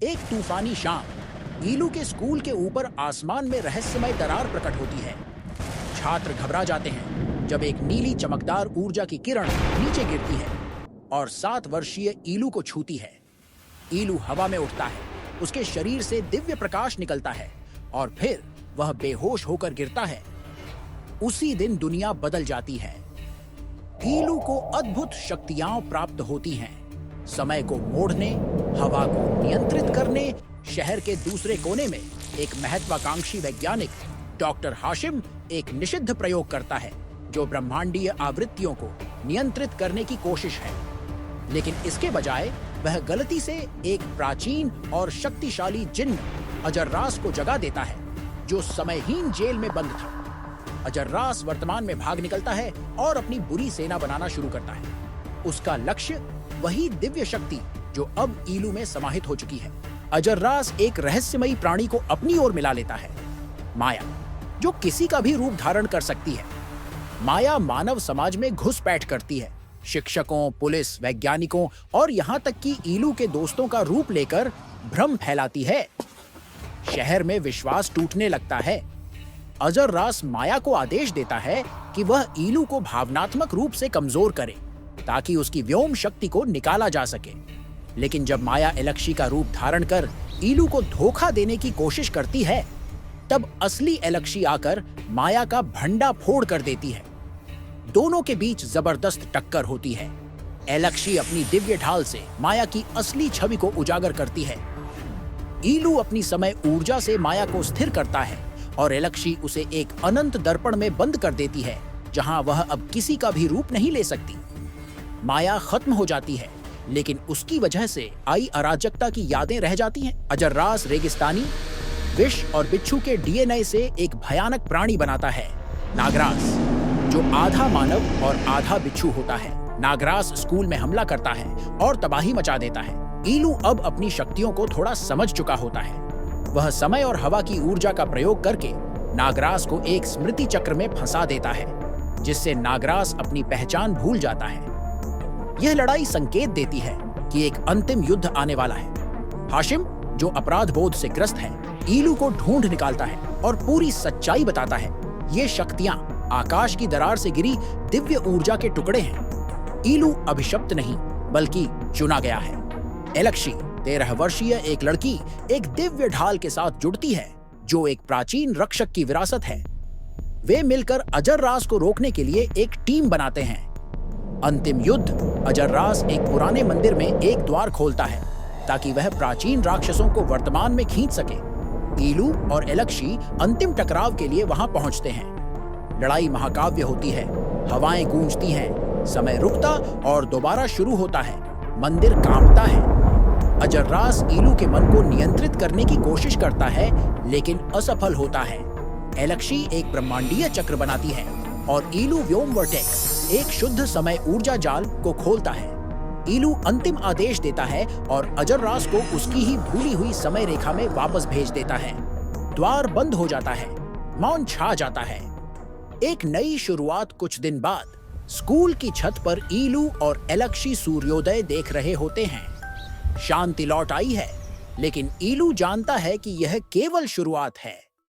एक तूफानी शाम ईलू के स्कूल के ऊपर आसमान में रहस्यमय दरार प्रकट होती है। छात्र घबरा जाते हैं जब एक नीली चमकदार ऊर्जा की किरण नीचे गिरती है और 7 वर्षीय ईलू को छूती है। ईलू हवा में उठता है, उसके शरीर से दिव्य प्रकाश निकलता है और फिर वह बेहोश होकर गिरता है। उसी दिन दुनिया बदल जाती है। ईलू को अद्भुत शक्तियां प्राप्त होती हैं। समय को मोड़ने, हवा को नियंत्रित करने। शहर के दूसरे कोने में एक महत्वाकांक्षी वैज्ञानिक डॉक्टर हाशिम एक निषिद्ध प्रयोग करता है जो ब्रह्मांडीय आवृत्तियों को नियंत्रित करने की कोशिश है। लेकिन इसके बजाय वह गलती से एक प्राचीन और शक्तिशाली जिन्न अजर्रास को जगा देता है जो समयहीन जेल में बंद था। अजर्रास वर्तमान में भाग निकलता है और अपनी बुरी सेना बनाना शुरू करता है। उसका लक्ष्य वही दिव्य शक्ति जो अब ईलू में समाहित हो चुकी है। अजर्रास एक रहस्यमयी प्राणी को अपनी ओर मिला लेता है, माया, जो किसी का भी रूप धारण कर सकती है। माया मानव समाज में घुसपैठ करती है, शिक्षकों, पुलिस, वैज्ञानिकों और यहाँ तक कि ईलू के दोस्तों का रूप लेकर भ्रम फैलाती है। शहर में विश्वास टूटने लगता है। अजर्रास माया को आदेश देता है कि वह ईलू को भावनात्मक रूप से कमजोर करे ताकि उसकी व्योम शक्ति को निकाला जा सके। लेकिन जब माया एलक्शी का रूप धारण कर ईलू को धोखा देने की कोशिश करती है, तब असली एलक्शी आकर माया का भंडा फोड़ कर देती है। दोनों के बीच जबरदस्त टक्कर होती है। एलक्शी अपनी दिव्य ढाल से माया की असली छवि को उजागर करती है। ईलू अपनी समय ऊर्जा से माया को स्थिर करता है और एलक्शी उसे एक अनंत दर्पण में बंद कर देती है जहां वह अब किसी का भी रूप नहीं ले सकती। माया खत्म हो जाती है, लेकिन उसकी वजह से आई अराजकता की यादें रह जाती हैं। अजर्रास रेगिस्तानी, विष और बिच्छू के डीएनए से एक भयानक प्राणी बनाता है, नागरास, जो आधा मानव और आधा बिच्छू होता है। नागरास स्कूल में हमला करता है और तबाही मचा देता है। ईलू अब अपनी शक्तियों को थोड़ा समझ चुका होता है। वह समय और हवा की ऊर्जा का प्रयोग करके नागरास को एक स्मृति चक्र में फंसा देता है, जिससे नागरास अपनी पहचान भूल जाता है। यह लड़ाई संकेत देती है कि एक अंतिम युद्ध आने वाला है। हाशिम, जो अपराध बोध से ग्रस्त है, ईलू को ढूंढ निकालता है और पूरी सच्चाई बताता है। ये शक्तियां आकाश की दरार से गिरी दिव्य ऊर्जा के टुकड़े हैं। ईलू अभिशप्त नहीं, बल्कि चुना गया है। एलक्शी, 13 वर्षीय एक लड़की, एक दिव्य ढाल के साथ जुड़ती है जो एक प्राचीन रक्षक की विरासत है। वे मिलकर अजर्रास को रोकने के लिए एक टीम बनाते हैं। अंतिम युद्ध, अजर्रास एक पुराने मंदिर में एक द्वार खोलता है ताकि वह प्राचीन राक्षसों को वर्तमान में खींच सके। ईलू और एलक्शी अंतिम टकराव के लिए वहां पहुंचते हैं। लड़ाई महाकाव्य होती है, हवाएं गूंजती हैं, समय रुकता और दोबारा शुरू होता है। मंदिर कांपता है। अजर्रास ईलू के मन को नियंत्रित करने की कोशिश करता है, लेकिन असफल होता है। एलक्शी एक ब्रह्मांडीय चक्र बनाती है और ईलू व्योम वर्टेक्स, एक शुद्ध समय ऊर्जा जाल को खोलता है। ईलू अंतिम आदेश देता है और अजर्रास को उसकी ही भूली हुई समय रेखा में वापस भेज देता है। द्वार बंद हो जाता है, मौन छा जाता है। एक नई शुरुआत। कुछ दिन बाद स्कूल की छत पर ईलू और एलक्शी सूर्योदय देख रहे होते हैं। शांति लौट आई है, लेकिन ईलू जानता है कि यह केवल शुरुआत है।